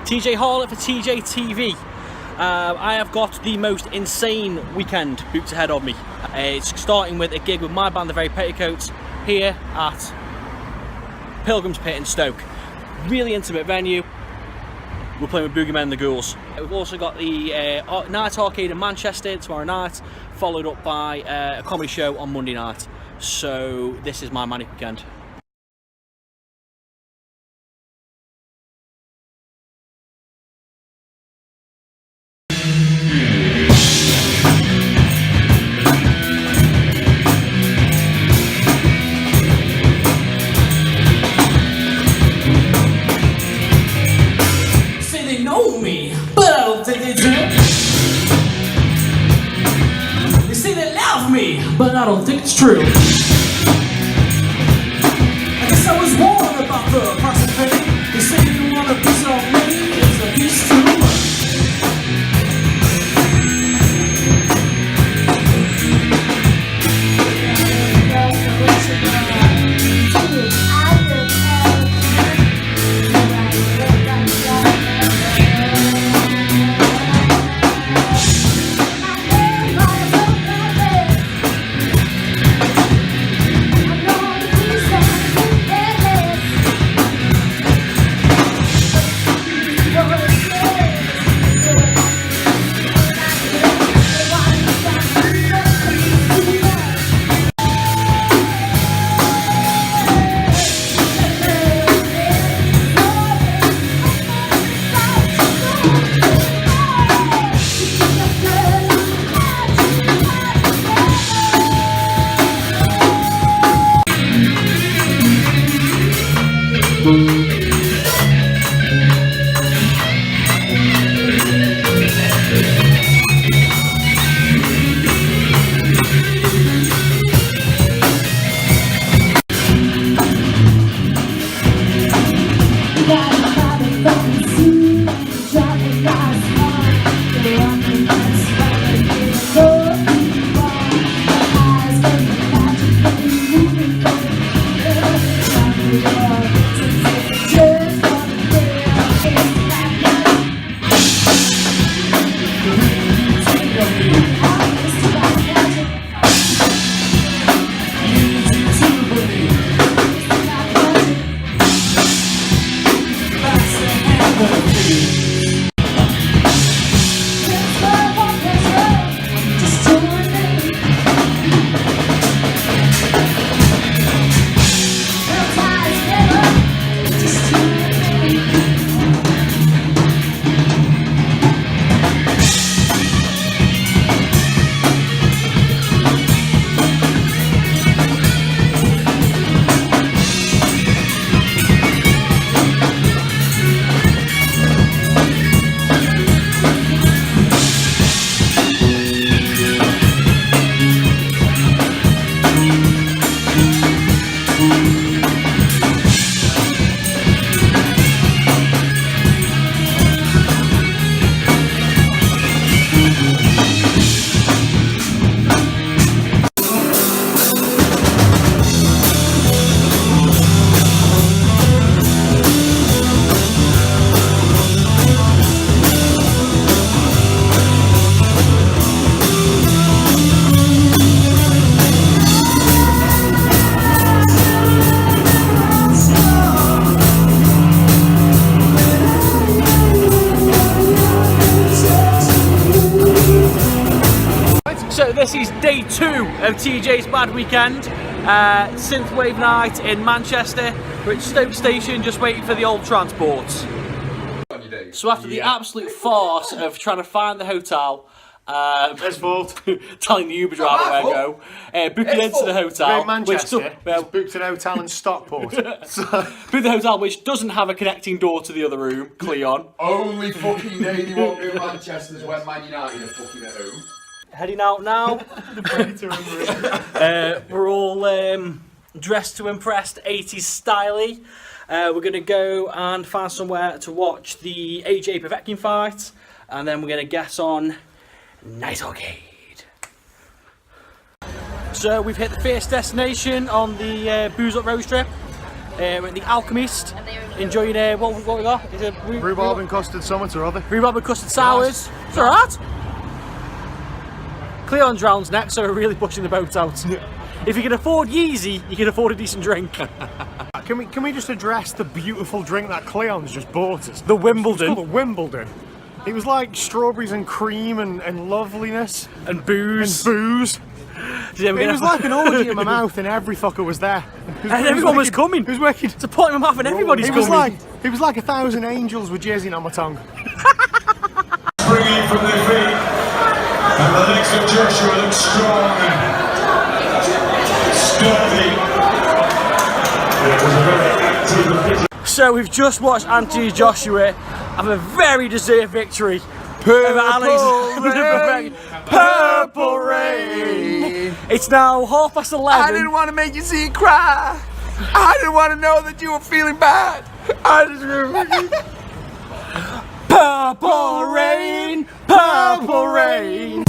TJ Harlett for TJ TV. I have got the most insane weekend booked ahead of me. It's starting with a gig with my band, the Very Petticoats, here at Pilgrims Pit in Stoke. Really intimate venue. We're playing with BOOGEYMAN The Ghouls. We've also got the Night Arcade in Manchester tomorrow night, followed up by a comedy show on Monday night. So this is my manic weekend. But I don't think it's true. I guess I was warned about the price of fame. They say you want a piece of me, it's a piece too much. So this is day 2 of TJ's Bad Weekend. Synthwave night in Manchester. We're at Stoke Station just waiting for the old transports. So after the absolute farce of trying to find the hotel, his fault. telling the Uber driver where to go, booking into the hotel, in Manchester, he's booked an hotel in Stockport. booked the hotel which doesn't have a connecting door to the other room, Kleon. Only fucking day they won't do Manchester is when Man United are fucking at home. Heading out now. We're all dressed to impress, 80s styly. We're going to go and find somewhere to watch the AJ Povetkin fight, and then we're going to get on Night Arcade. So we've hit the first destination on the Booze Up road trip. We're at the Alchemist. enjoying what we got? Is it Rhubarb and custard something or other. Rhubarb and custard sours. It's alright. Kleon drowns next, so we're really pushing the boat out. If you can afford Yeezy, you can afford a decent drink. Can we just address the beautiful drink that Kleon's just bought us? The Wimbledon. It's called the Wimbledon. It was like strawberries and cream and loveliness. And booze. And booze. It was like an orgy in my mouth and every fucker was there. And everyone was coming. It was working. It's a point in my mouth and everybody's coming. It was like 1,000 angels with jersey on my tongue. Springing from their feet, and the legs of Joshua look strong and sturdy. It was a very active. So we've just watched Anthony Joshua have a very deserved victory. Purple rain. It's now 11:30. I didn't want to make you see you cry. I didn't want to know that you were feeling bad. I just Purple rain, purple rain.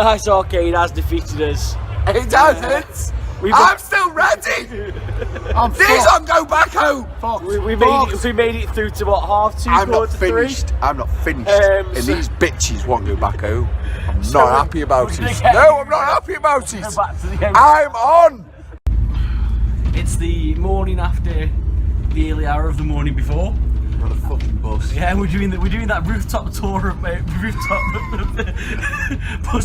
Nice Arcade has defeated us. It doesn't. I'm still ready. These don't go back home. We made it through to what, half two, I'm not quarter to three? finished. I'm not finished. And these bitches won't go back home. I'm not happy about it. No, I'm not happy about it. I'm on. It's the morning after the early hour of the morning before. We're on a fucking bus. Yeah, and we're doing that rooftop tour of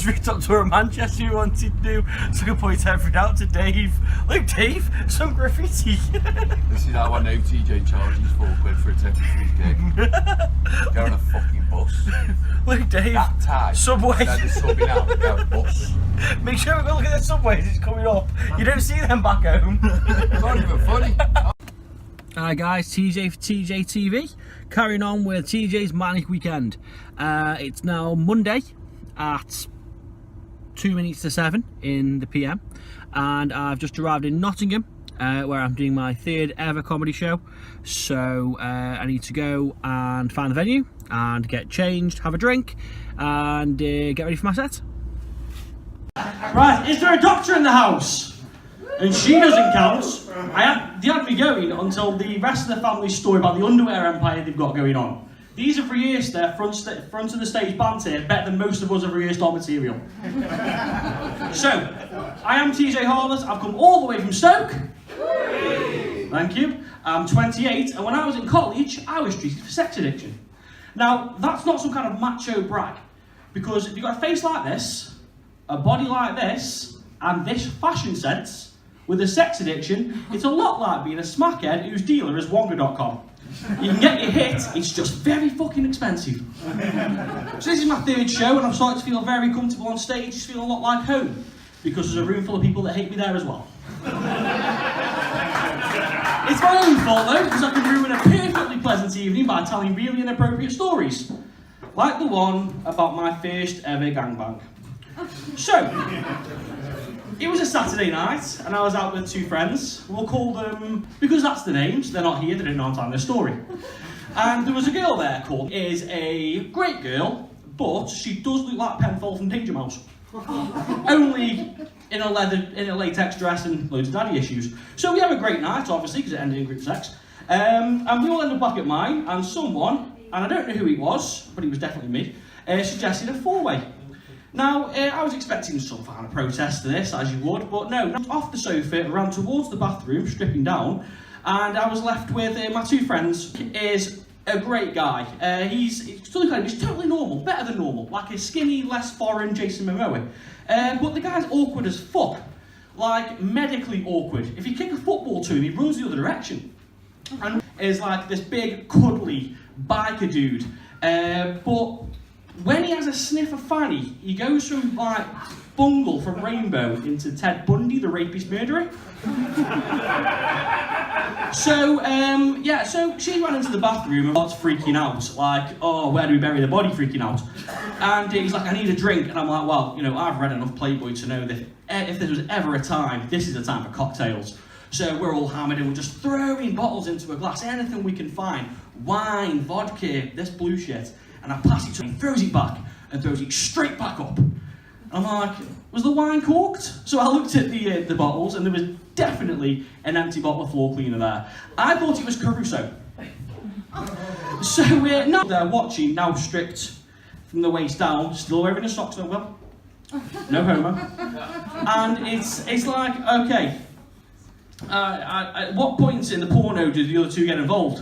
rooftop tour of Manchester. We wanted to do, so I can point everything out to Dave. Look, Dave, some graffiti. This is how I know TJ charges £4 for a temporary gig. Go on a fucking bus. Look, Dave. That time. Subway. They're just subbing out and go bus. Make sure we go look at the subways. It's coming up. You don't see them back home. It's not even funny. Hi guys, TJ for TJ TV, carrying on with TJ's Manic Weekend. It's now Monday at 2 minutes to 7 in the PM, and I've just arrived in Nottingham, where I'm doing my 3rd ever comedy show. So I need to go and find the venue and get changed, have a drink, and get ready for my set. Right, is there a doctor in the house? And she doesn't count. They had me going until the rest of the family's story about the underwear empire they've got going on. These have rehearsed their front of the stage banter better than most of us have rehearsed our material. So, I am TJ Harless. I've come all the way from Stoke. Thank you. I'm 28, and when I was in college, I was treated for sex addiction. Now, that's not some kind of macho brag, because if you've got a face like this, a body like this, and this fashion sense, with a sex addiction, it's a lot like being a smackhead whose dealer is Wonga.com. You can get your hit, it's just very fucking expensive. So this is my third show, and I've started to feel very comfortable on stage, just feeling a lot like home, because there's a room full of people that hate me there as well. It's my own fault though, because I can ruin a perfectly pleasant evening by telling really inappropriate stories. Like the one about my first ever gangbang. So, it was a Saturday night, and I was out with two friends. We'll call them, because that's the names, they're not here, they don't know I'm telling their story. And there was a girl there called, is a great girl, but she does look like Penfold from Danger Mouse. Only in a latex dress and loads of daddy issues. So we have a great night, obviously, because it ended in group sex. And we all ended up back at mine, and someone, and I don't know who it was, but it was definitely me, suggested a four-way. Now, I was expecting some kind of protest to this, as you would, but no. Off the sofa, ran towards the bathroom, stripping down, and I was left with my two friends. He is a great guy. He's totally normal, better than normal, like a skinny, less foreign Jason Momoa. But the guy's awkward as fuck, like medically awkward. If you kick a football to him, he runs the other direction. And is like this big, cuddly biker dude, but when he has a sniff of fanny, he goes from like Bungle from Rainbow into Ted Bundy, the rapist murderer. So she ran into the bathroom and starts freaking out, like, oh, where do we bury the body, freaking out. And he's like, I need a drink, and I'm like, well, you know, I've read enough Playboy to know that if there was ever a time, this is a time for cocktails. So we're all hammered and we're just throwing bottles into a glass, anything we can find, wine, vodka, this blue shit. And I pass it to him, he throws it back, and throws it straight back up. And I'm like, was the wine corked? So I looked at the bottles, and there was definitely an empty bottle of floor cleaner there. I thought it was Caruso. So we're now there watching, now stripped from the waist down, still wearing his socks, no well, no homo. And it's like, okay, at what point in the porno do the other two get involved?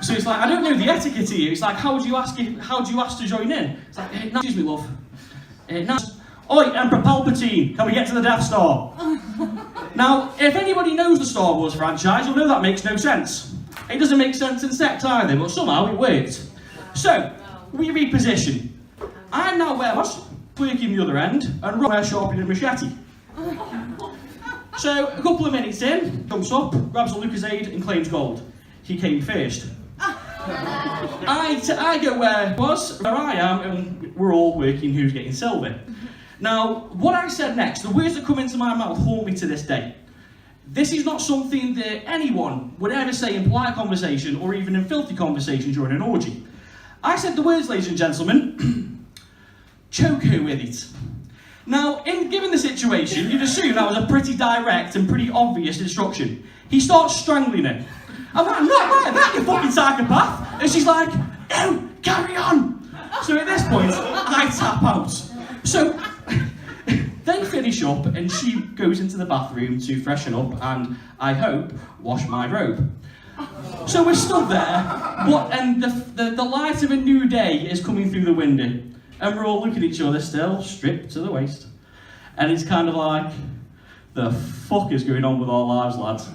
So it's like, I don't know the etiquette here. It's like, how do you ask to join in? It's like, hey, excuse me, love. Oi, Emperor Palpatine, can we get to the Death Star? Now, if anybody knows the Star Wars franchise, you'll know that makes no sense. It doesn't make sense in sex either, but somehow it worked. So, we reposition. I'm now where I was, working the other end, and Ron sharpening a machete. So, a couple of minutes in, jumps up, grabs a Lucasade and claims gold. He came first. I go where I am, and we're all working who's getting silver. Now, what I said next, the words that come into my mouth haunt me to this day. This is not something that anyone would ever say in polite conversation or even in filthy conversation during an orgy. I said the words, ladies and gentlemen, choke her with it. Now, given the situation, you'd assume that was a pretty direct and pretty obvious instruction. He starts strangling her. I'm like, not like that, you fucking psychopath. And she's like, no, carry on. So at this point, I tap out. So they finish up and she goes into the bathroom to freshen up and, I hope, wash my robe. So we're stood there, and the light of a new day is coming through the window. And we're all looking at each other still, stripped to the waist. And it's kind of like, the fuck is going on with our lives, lads?